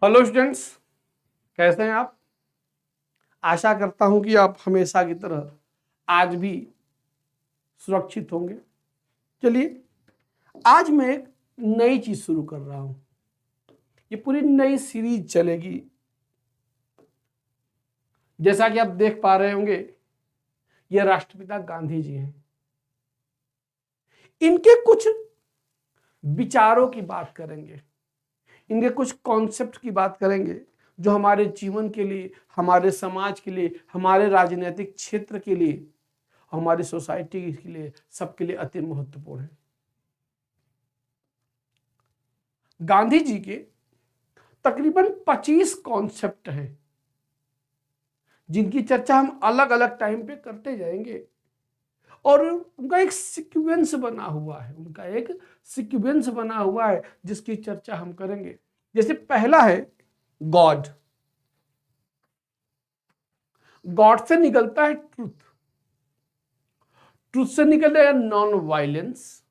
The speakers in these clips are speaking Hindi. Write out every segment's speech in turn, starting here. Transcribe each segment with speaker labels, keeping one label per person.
Speaker 1: हेलो स्टूडेंट्स, कैसे हैं आप। आशा करता हूं कि आप हमेशा की तरह आज भी सुरक्षित होंगे। चलिए, आज मैं एक नई चीज शुरू कर रहा हूं। ये पूरी नई सीरीज चलेगी। जैसा कि आप देख पा रहे होंगे, ये राष्ट्रपिता गांधी जी हैं। इनके कुछ विचारों की बात करेंगे, इनके कुछ कॉन्सेप्ट की बात करेंगे जो हमारे जीवन के लिए, हमारे समाज के लिए, हमारे राजनीतिक क्षेत्र के लिए, हमारी सोसाइटी के लिए, सबके लिए अति महत्वपूर्ण है। गांधी जी के तकरीबन 25 कॉन्सेप्ट हैं जिनकी चर्चा हम अलग अलग टाइम पे करते जाएंगे और उनका एक सीक्वेंस बना हुआ है जिसकी चर्चा हम करेंगे। जैसे पहला है गॉड। गॉड से निकलता है ट्रूथ, ट्रूथ से निकलेगा नॉन वायलेंस,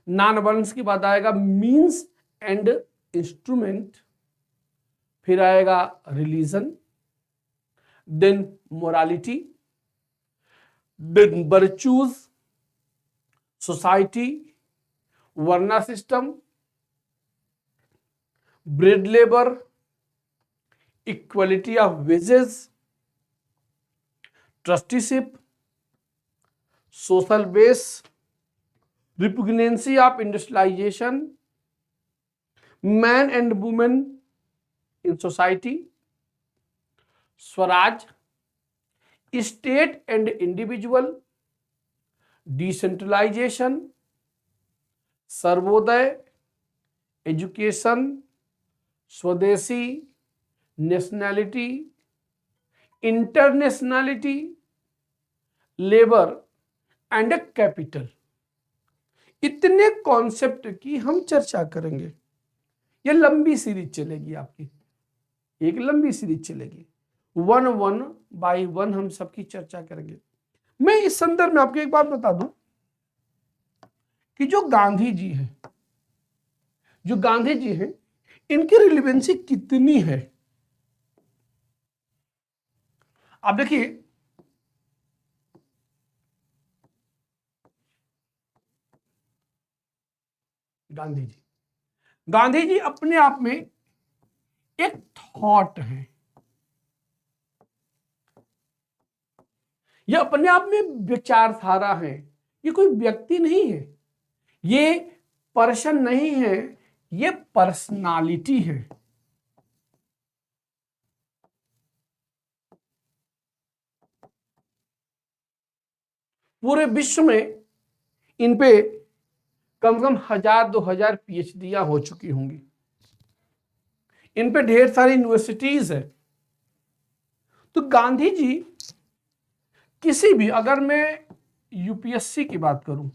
Speaker 1: नॉन वायलेंस के बाद आएगा मीन्स एंड इंस्ट्रूमेंट, फिर आएगा religion, then morality, then virtues, society, varna system, bread labour, equality of wages, trusteeship, social base, repugnancy of industrialisation, man and women in society, swaraj, state and individual, decentralisation, Sarvodaya, education, swadeshi, nationality, internationality, labour and capital. इतने कॉन्सेप्ट की हम चर्चा करेंगे। ये लंबी सीरीज चलेगी, आपकी एक लंबी सीरीज चलेगी। वन बाय वन हम सबकी चर्चा करेंगे। मैं इस संदर्भ में आपको एक बात बता दूं कि जो गांधी जी हैं इनकी रिलेवेंसी कितनी है। आप देखिए, गांधी जी अपने आप में एक थॉट है, ये अपने आप में विचारधारा है। ये कोई व्यक्ति नहीं है, ये पर्सन नहीं है, ये पर्सनालिटी है। पूरे विश्व में इन पे कम से कम 1000-2000 पीएचडियां हो चुकी होंगी। इन पे ढेर सारी यूनिवर्सिटीज है। तो गांधी जी किसी भी, अगर मैं यूपीएससी की बात करूं,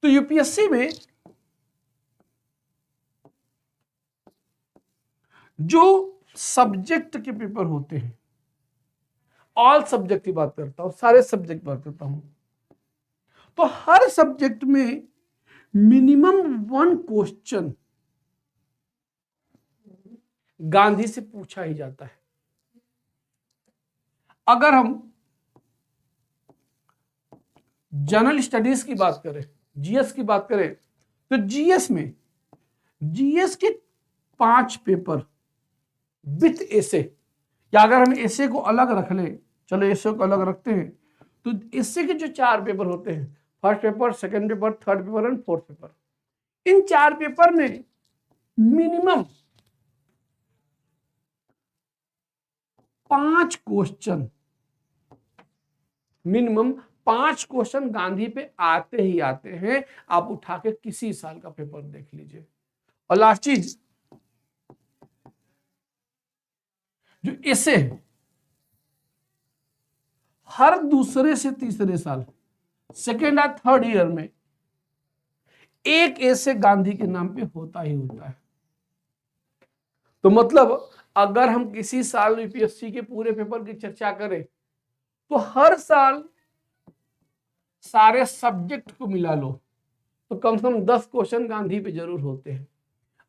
Speaker 1: तो यूपीएससी में जो सब्जेक्ट के पेपर होते हैं, ऑल सब्जेक्ट की बात करता हूं, सारे सब्जेक्ट की बात करता हूं, तो हर सब्जेक्ट में मिनिमम 1 क्वेश्चन गांधी से पूछा ही जाता है। अगर हम जनरल स्टडीज की बात करें, जीएस की बात करें, तो जीएस के 5 पेपर विथ एसे, या अगर हम एसे को अलग रख लें, चलो एसे को अलग रखते हैं, तो एसे के जो 4 पेपर होते हैं, first paper, second paper, third paper and fourth paper, in 4 paper में मिनिमम 5 क्वेश्चन गांधी पे आते ही आते हैं। आप उठा के किसी साल का पेपर देख लीजिए। और लास्ट चीज, जो एसे है, हर दूसरे से तीसरे साल, सेकेंड या थर्ड ईयर में एक एसे गांधी के नाम पे होता ही होता है। तो मतलब अगर हम किसी साल यूपीएससी के पूरे पेपर की चर्चा करें तो हर साल सारे सब्जेक्ट को मिला लो तो कम से कम 10 क्वेश्चन गांधी पे जरूर होते हैं।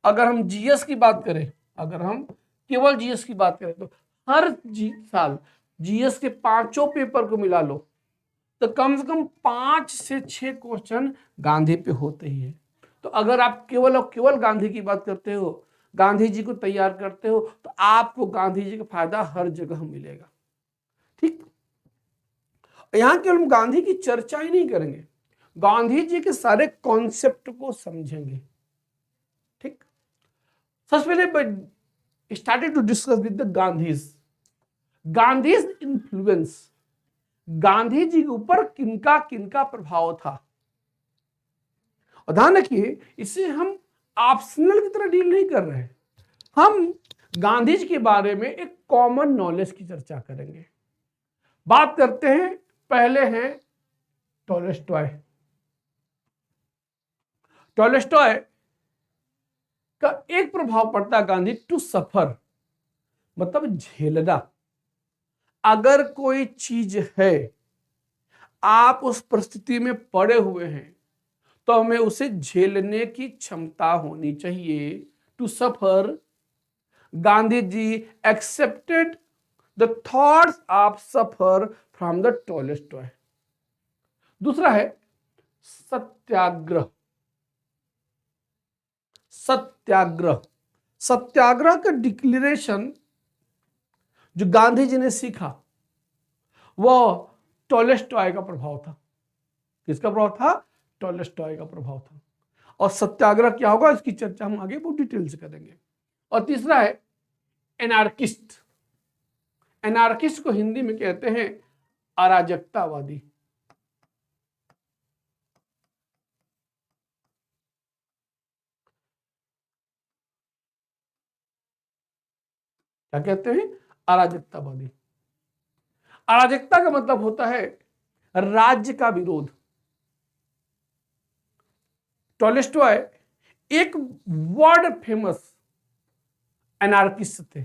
Speaker 1: अगर हम जीएस की बात करें, अगर हम केवल जीएस की बात करें तो हर साल जीएस के 5 पेपर को मिला लो तो कम से कम 5 से 6 क्वेश्चन गांधी पे होते ही है। तो अगर आप केवल और केवल गांधी की बात करते हो, गांधी जी को तैयार करते हो, तो आपको गांधी जी का फायदा हर जगह मिलेगा। ठीक, यहां केवल हम गांधी की चर्चा ही नहीं करेंगे, गांधी जी के सारे कॉन्सेप्ट को समझेंगे। ठीक, सबसे पहले started to discuss with the Gandhi's influence. Gandhi ji के ऊपर किनका किनका प्रभाव था। और ध्यान रखिए, इसे हम ऑप्शनल की तरह डील नहीं कर रहे हैं, हम गांधी जी के बारे में एक कॉमन नॉलेज की चर्चा करेंगे। बात करते हैं, पहले हैं टॉलस्टॉय। टॉलस्टॉय का एक प्रभाव पड़ता है गांधी, टू सफर, मतलब झेलना। अगर कोई चीज है, आप उस परिस्थिति में पड़े हुए हैं, तो हमें उसे झेलने की क्षमता होनी चाहिए, to suffer. Gandhi ji accepted the thoughts of suffer from the Tolstoy. दूसरा है सत्याग्रह। सत्याग्रह, सत्याग्रह का डिक्लेरेशन जो गांधी जी ने सीखा वह टॉलस्टॉय का प्रभाव था। किसका प्रभाव था? टॉलस्टॉय का प्रभाव था। और सत्याग्रह क्या होगा इसकी चर्चा हम आगे बहुत डिटेल से करेंगे। और तीसरा है एनार्किस्ट। एनार्किस्ट को हिंदी में कहते हैं अराजकतावादी। क्या कहते हैं? अराजकतावादी। अराजकता का मतलब होता है राज्य का विरोध। टॉलस्टॉय एक वर्ल्ड फेमस एनार्किस्ट थे।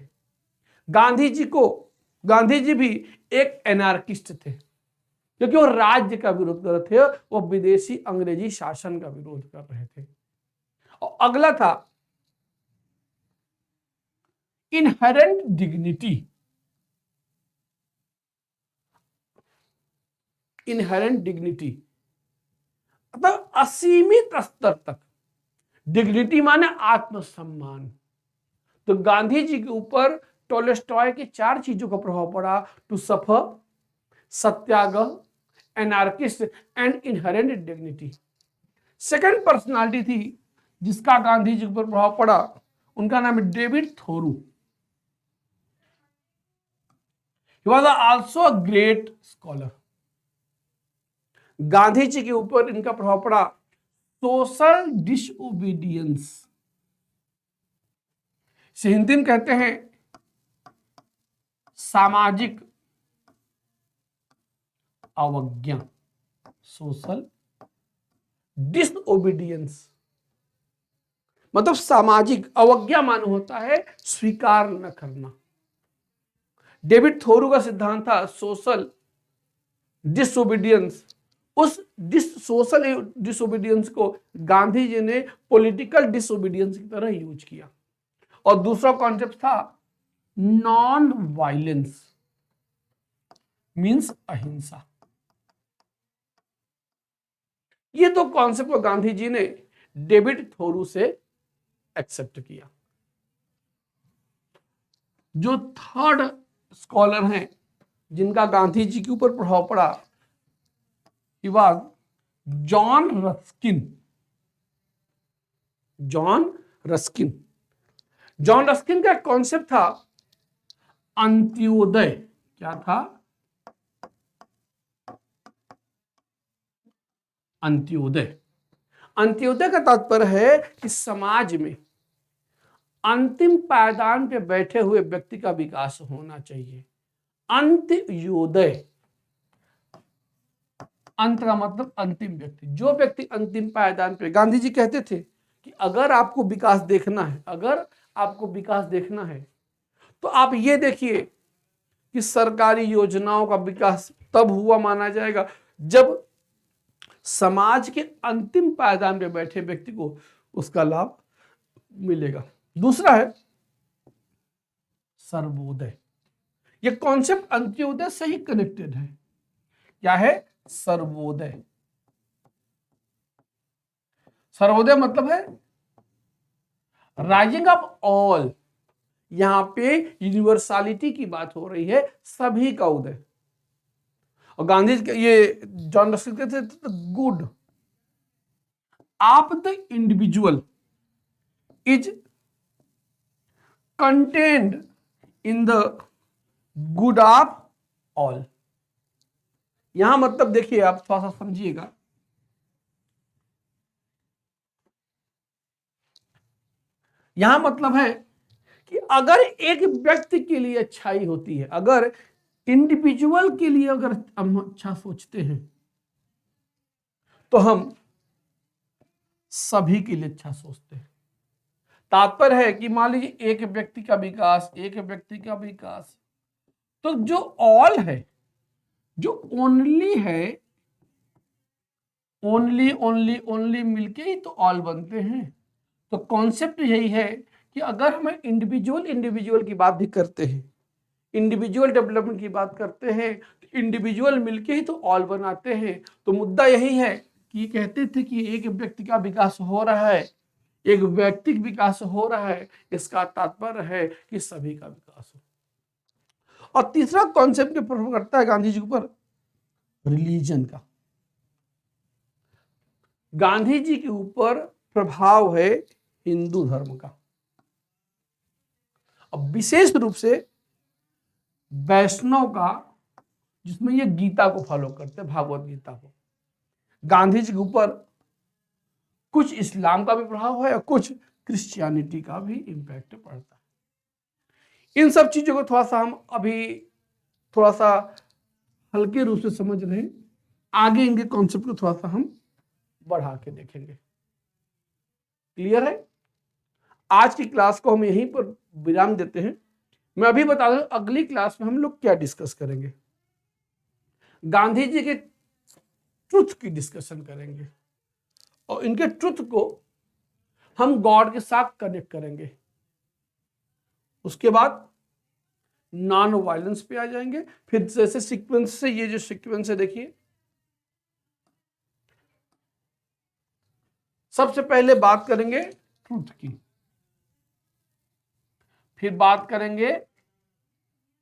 Speaker 1: गांधी जी भी एक एनार्किस्ट थे, क्योंकि वो राज्य का विरोध कर रहे थे, वो विदेशी अंग्रेजी शासन का विरोध कर रहे थे। और अगला था इनहेरेंट डिग्निटी। इनहेरेंट डिग्निटी मतलब असीमित स्तर तक। डिग्निटी माने आत्मसम्मान। तो गांधी जी के ऊपर टॉलस्टॉय के 4 चीजों का प्रभाव पड़ा, to suffer, satyagraha, anarchist and inherent dignity. Second personality थी जिसका गांधी जी पर प्रभाव पड़ा, उनका नाम है David Thoreau. He was also a great scholar. Gandhi ji के ऊपर इनका प्रभाव पड़ा सोशल डिसओबीडियंस, हिंदी में कहते हैं सामाजिक अवज्ञा। सोशल डिसओबीडियंस मतलब सामाजिक अवज्ञा मानो होता है स्वीकार न करना। डेविड थोरू का सिद्धांत था सोशल डिसओबीडियंस। उस सोशल डिसओबीडियंस को गांधी जी ने पॉलिटिकल डिसओबीडियंस की तरह यूज किया। और दूसरा कॉन्सेप्ट था नॉन वायलेंस, मींस अहिंसा। ये दो कॉन्सेप्ट को गांधी जी ने डेविड थोरू से एक्सेप्ट किया। जो थर्ड स्कॉलर हैं जिनका गांधी जी के ऊपर प्रभाव पड़ा, जॉन रस्किन। जॉन रस्किन का कॉन्सेप्ट था अंत्योदय। क्या था? अंत्योदय। अंत्योदय का तात्पर्य है कि समाज में अंतिम पायदान पे बैठे हुए व्यक्ति का विकास होना चाहिए। अंत्योदय, अंत का मतलब अंतिम व्यक्ति, जो व्यक्ति अंतिम पायदान पे। गांधी जी कहते थे कि अगर आपको विकास देखना है, तो आप ये देखिए कि सरकारी योजनाओं का विकास तब हुआ माना जाएगा जब समाज के अंतिम पायदान पे बैठे व्यक्ति को उसका लाभ मिलेगा। दूसरा है सर्वोदय। ये कॉन्सेप्ट अंत्योदय से ही कनेक्टेड है। क्या है? सर्वोदय। सर्वोदय मतलब है राइजिंग ऑफ ऑल। यहां पे यूनिवर्सलिटी की बात हो रही है, सभी का उदय। और गांधी ये जॉन रस्किन कहते थे good of the individual is contained in the good of all. यहां मतलब देखिए, आप थोड़ा सा समझिएगा। यहां मतलब है कि अगर एक व्यक्ति के लिए अच्छाई होती है, अगर इंडिविजुअल के लिए अगर हम अच्छा सोचते हैं, तो हम सभी के लिए अच्छा सोचते हैं। तात्पर्य है कि मान लीजिए एक व्यक्ति का विकास, एक व्यक्ति का विकास, तो जो ऑल है, जो ओनली है, ओनली ओनली ओनली मिलके ही तो ऑल बनते हैं। तो कॉन्सेप्ट यही है कि अगर हम इंडिविजुअल की बात भी करते हैं, इंडिविजुअल डेवलपमेंट की बात करते हैं, तो इंडिविजुअल मिलके ही तो ऑल बनाते हैं। तो मुद्दा यही है कि कहते थे कि एक व्यक्ति का विकास हो रहा है, एक व्यक्तिगत विकास हो रहा है, इसका तात्पर्य है कि सभी का विकास हो। और तीसरा कॉन्सेप्ट जो प्रभाव करता है गांधी जी के ऊपर, रिलीजन का। गांधी जी के ऊपर प्रभाव है हिंदू धर्म का, अब विशेष रूप से वैष्णव का, जिसमें ये गीता को फॉलो करते हैं, भागवत गीता को। गांधी जी के ऊपर कुछ इस्लाम का भी प्रभाव है और कुछ क्रिश्चियनिटी का भी इंपैक्ट पड़ता है। इन सब चीजों को थोड़ा सा हम अभी थोड़ा सा हल्के रूप से समझ रहे हैं, आगे इनके कॉन्सेप्ट को थोड़ा सा हम बढ़ा के देखेंगे। क्लियर है? आज की क्लास को हम यहीं पर विराम देते हैं। मैं अभी बता दूं अगली क्लास में हम लोग क्या डिस्कस करेंगे। गांधी जी के ट्रुथ की डिस्कशन करेंगे और इनके ट्रुथ को हम गॉड के साथ कनेक्ट करेंगे। उसके बाद नॉन वायलेंस पे आ जाएंगे। फिर जैसे सीक्वेंस से, ये जो सीक्वेंस है देखिए, सबसे पहले बात करेंगे ट्रुथ की, फिर बात करेंगे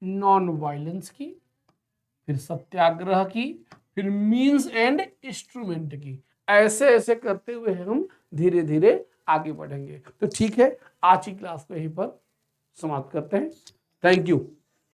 Speaker 1: नॉन वायलेंस की, फिर सत्याग्रह की, फिर मीन्स एंड इंस्ट्रूमेंट की। ऐसे ऐसे करते हुए हम धीरे धीरे आगे बढ़ेंगे। तो ठीक है, आज की क्लास को यहीं पर समाप्त करते हैं। Thank you.